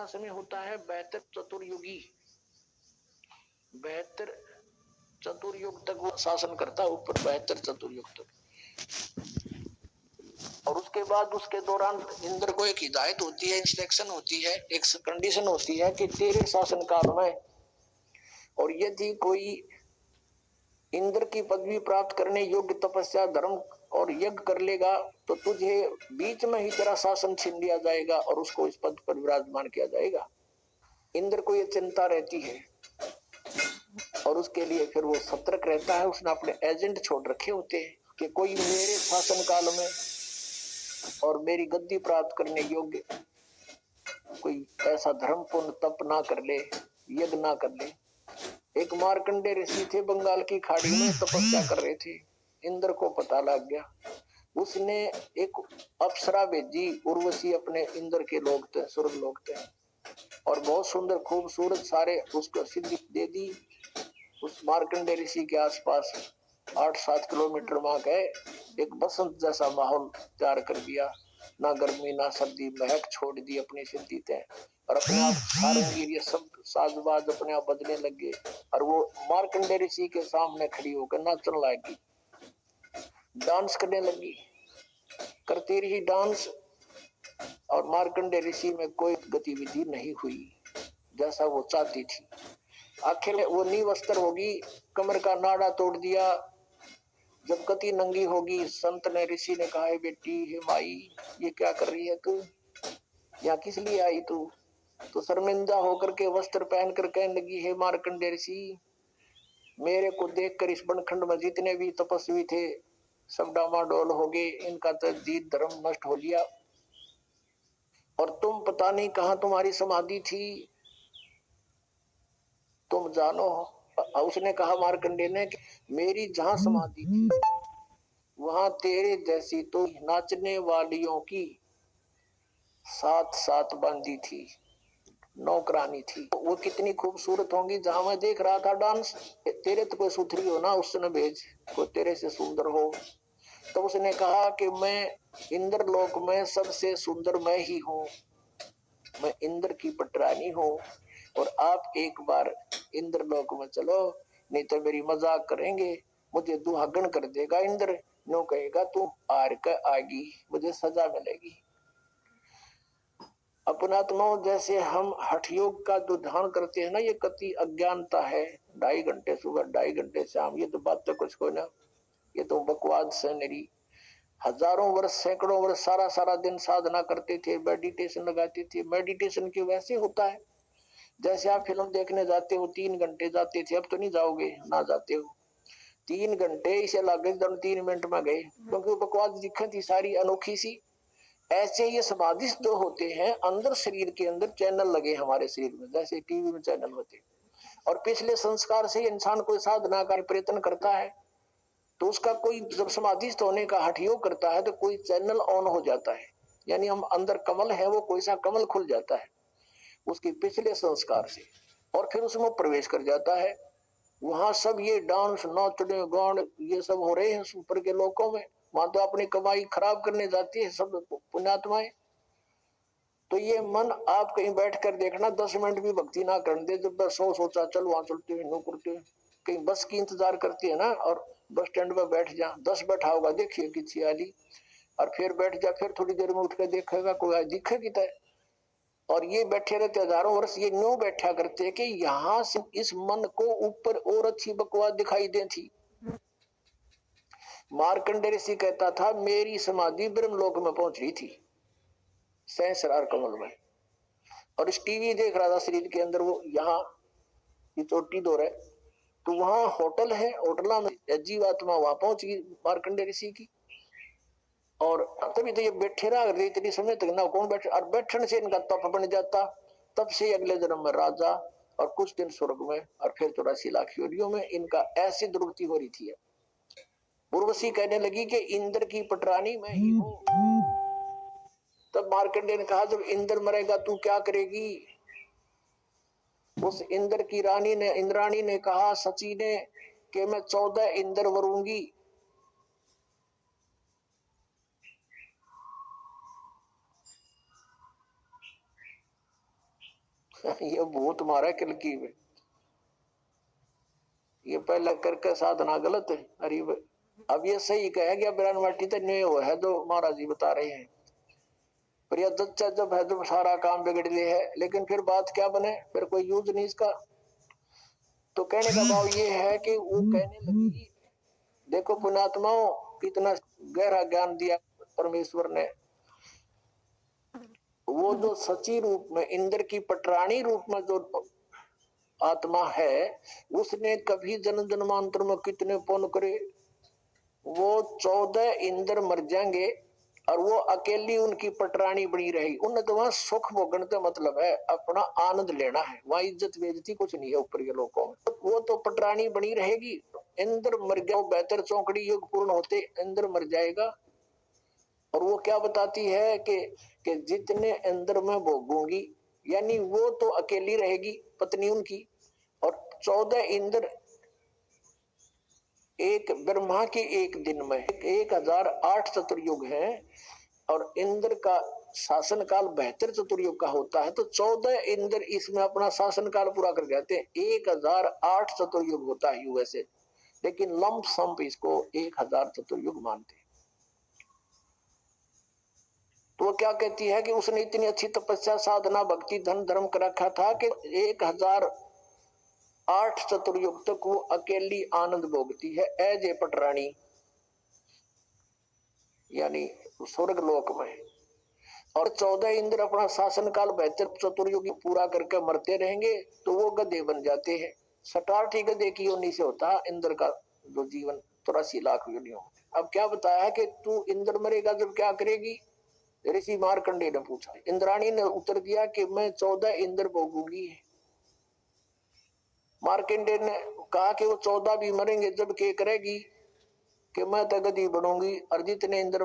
का समय होता है 72 चतुर्युगी। 72 चतुर्युग तक वो शासन करता है, ऊपर 72 चतुर्युग तक। और उसके बाद उसके दौरान इंद्र को एक हिदायत होती है, इंस्ट्रक्शन होती है, एक कंडीशन होती है कि तेरे शासन काल में और यदि कोई इंद्र की पदवी प्राप्त करने योग्य तपस्या धर्म और यज्ञ कर लेगा तो तुझे बीच में ही तेरा शासन छीन लिया जाएगा और उसको इस पद पर विराजमान किया जाएगा। इंद्र को ये चिंता रहती है और उसके लिए फिर वो सतर्क रहता है। उसने अपने एजेंट छोड़ रखे होते हैं कि कोई मेरे शासन काल में और मेरी गद्दी प्राप्त करने योग्य कोई ऐसा धर्म पुण्य तप ना कर ले, यज्ञ ना कर ले। एक मार्कंडे ऋषि थे, बंगाल की खाड़ी में तपस्या कर रहे थे। इंद्र को पता लग गया। उसने एक अप्सरा भेजी, उर्वशी अपने इंद्र के लोग थे, स्वर्ग लोग थे, और बहुत सुंदर खूबसूरत सारे उसको सिद्धि दे दी। उस मार्कंडे ऋषि के आसपास 8-7 किलोमीटर वहां गए, एक बसंत जैसा माहौल तैयार कर दिया। ना गर्मी ना सर्दी, महक छोड़ दी अपनी सिद्धि तय, और अपने आप सारंगी ये सब साजबाज अपने आप बजने लगे। और वो मार्कंडे ऋषि के सामने खड़ी होकर नाचने लगी, डांस करने लगी, करती रही डांस। और मार्कंडे ऋषि में कोई गतिविधि नहीं हुई जैसा वो चाहती थी। आखिर वो निवस्त्र होगी, कमर का नाड़ा तोड़ दिया। जब गति नंगी होगी, संत ने ऋषि ने कहा, बेटी हे माई, ये क्या कर रही है तू, यहाँ किस लिए आई तू? तो शर्मिंदा होकर के वस्त्र पहन कर कहने लगी, हे मार्कंडे ऋषि, मेरे को देखकर इस बनखंड में जितने भी तपस्वी थे सब डामाडोल हो गए, इनका तो जीत धर्म नष्ट हो लिया, और तुम पता नहीं कहाँ तुम्हारी समाधि थी, तुम जानो। उसने कहा मार्कंडे ने कि मेरी जहां समाधि थी वहां तेरे जैसी तो नाचने वालियों की 7-7 बांधी थी, नौकरानी थी। वो कितनी खूबसूरत होंगी। जहां मैं देख रहा था डांस, तेरे तो कोई सुथरी हो ना, उसने भेज कोई तेरे से सुंदर हो। तो उसने कहा कि मैं इंद्र लोक में सबसे सुंदर मैं ही हूँ, मैं इंद्र की पटरानी हूँ, और आप एक बार इंद्र लोक में चलो, नहीं तो मेरी मजाक करेंगे, मुझे दुहागन कर देगा इंद्र, नो कहेगा तू आर का आगी, मुझे सजा मिलेगी। अपनात्माओं, जैसे हम हठ योग का जो ध्यान करते हैं ना, ये कति अज्ञानता है। 2.5 घंटे सुबह 2.5 घंटे शाम, ये तो बात तो कुछ को ना, ये तो बकवास है मेरी। हजारों वर्ष सैकड़ों वर्ष सारा सारा दिन साधना करते थे, मेडिटेशन लगाते थे। मेडिटेशन की वैसे होता है जैसे आप फिल्म देखने जाते हो, 3 घंटे जाते थे, अब तो नहीं जाओगे ना जाते हो। 3 घंटे इसे लगे 3 मिनट में गए, क्योंकि बकवास दिखी थी सारी अनोखी सी। ऐसे ये समाधिस्थ जो होते हैं, अंदर शरीर के अंदर चैनल लगे हमारे शरीर में, जैसे टीवी में चैनल होते हैं, और पिछले संस्कार से इंसान कोई साधना का प्रयत्न करता है तो उसका कोई जब समाधिस्थ होने का हठ योग करता है तो कोई चैनल ऑन हो जाता है, यानी हम अंदर कमल है, वो कोई सा कमल खुल जाता है उसके पिछले संस्कार से, और फिर उसमें प्रवेश कर जाता है। वहां सब ये डांस नाचने गान ये सब हो रहे हैं ऊपर के लोकों में, वहां तो अपनी कमाई खराब करने जाती है सब पुण्यात्माएं। तो ये मन आप कहीं बैठ कर देखना, 10 मिनट भी भक्ति ना करने दे, जब बस सोचा चल वहां चलते हुए नो करते हुए, कहीं बस की इंतजार करती है ना, और बस स्टैंड पर बैठ जा, 10 बैठा होगा देखिए कि छियाली, और फिर बैठ जा, फिर थोड़ी देर में उठ कर देखेगा कोई दिखेगी तय। और ये बैठे रहते हजारों वर्ष, ये न्यू बैठा करते कि यहाँ से इस मन को ऊपर और अच्छी बकवास दिखाई दे थी। मार्कंडेय ऋषि कहता था मेरी समाधि ब्रह्मलोक में पहुंच रही थी, सहस्रार कमल में, और इस टीवी देख रहा था शरीर के अंदर, वो यहाँ ये चोटी दो रहे, तो वहां होटल है, होटला में जीवात्मा वहां पहुंच गई मार्कंडेय ऋषि की। और तभी तो ये बैठे रहा इतनी समय तक ना कौन बैठे, और बैठने से इनका तप बन जाता, तब से अगले जन्म में राजा, और कुछ दिन स्वर्ग में, और फिर 84 लाख योनियों में इनका ऐसी दुर्गति हो रही थी। उर्वशी कहने लगी कि इंद्र की पटरानी मैं ही हूं। तब मार्कंडेय ने कहा जब इंद्र मरेगा तू क्या करेगी? उस इंद्र की रानी ने, इंद्राणी ने कहा सची ने कि मैं 14 इंद्र वरूंगी। ये भूत मारा किलकी में, ये पहले करके साधना गलत है। अरे अब ये सही कहे गया बिरान माटी तो नहीं हो है जो महाराज जी बता रहे हैं, पर यह दच्चा जब है जब सारा काम बिगड़ लिया है, लेकिन फिर बात क्या बने, फिर कोई यूज नहीं इसका। तो कहने का भाव ये है कि वो कहने लगी, देखो पुण्यात्माओं कितना गहरा ज्ञान दिया परमेश्वर ने। वो जो सची रूप में इंद्र की पटरानी रूप में जो आत्मा है, उसने कभी जन्म जन्मांतर में कितने पुण्य करे, वो 14 इंद्र मर जाएंगे और वो अकेली उनकी पटरानी बनी रहेगी। उन्हें तो वहां सुख भोगने का मतलब है, अपना आनंद लेना है, वहां इज्जत बेइज्जती कुछ नहीं है ऊपर के लोगों में। वो तो पटरानी बनी रहेगी। इंद्र मर गया, बेहतर चौकड़ी युग पूर्ण होते इंद्र मर जाएगा। और वो क्या बताती है कि जितने इंद्र में भोगूंगी, यानी वो तो अकेली रहेगी पत्नी उनकी, और 14 इंद्र एक ब्रह्मा के एक दिन में 1008 चतुर्युग है, और इंद्र का शासन काल 72 चतुर्युग का होता है। तो 14 इंद्र इसमें अपना शासन काल पूरा कर जाते हैं। 1008 चतुर्युग होता है यूएसए, लेकिन लंप संप इसको 1000 चतुर्युग मानते हैं। तो वो क्या कहती है कि उसने इतनी अच्छी तपस्या साधना भक्ति धन धर्म कर रखा था कि 1008 चतुर्युग तक वो अकेली आनंद भोगती है एज ए पटरानी, यानी स्वर्ग लोक में। और 14 इंद्र अपना शासन काल 72 चतुर्युगी पूरा करके मरते रहेंगे, तो वो गधे बन जाते हैं। 67 गधे की योनि से होता है इंद्र का जो जीवन 83 लाख योनियों। अब क्या बताया है कि तू इंद्र मरेगा जब क्या करेगी, ऋषि मार्कंडे ने पूछा। इंद्राणी ने उत्तर दिया कि मैं 14 इंद्र भोगूंगी। मार्कंडे ने कहा कि वो 14 भी मरेंगे जब के करेगी कि मैं तो गधी बनूंगी, और जितने इंद्र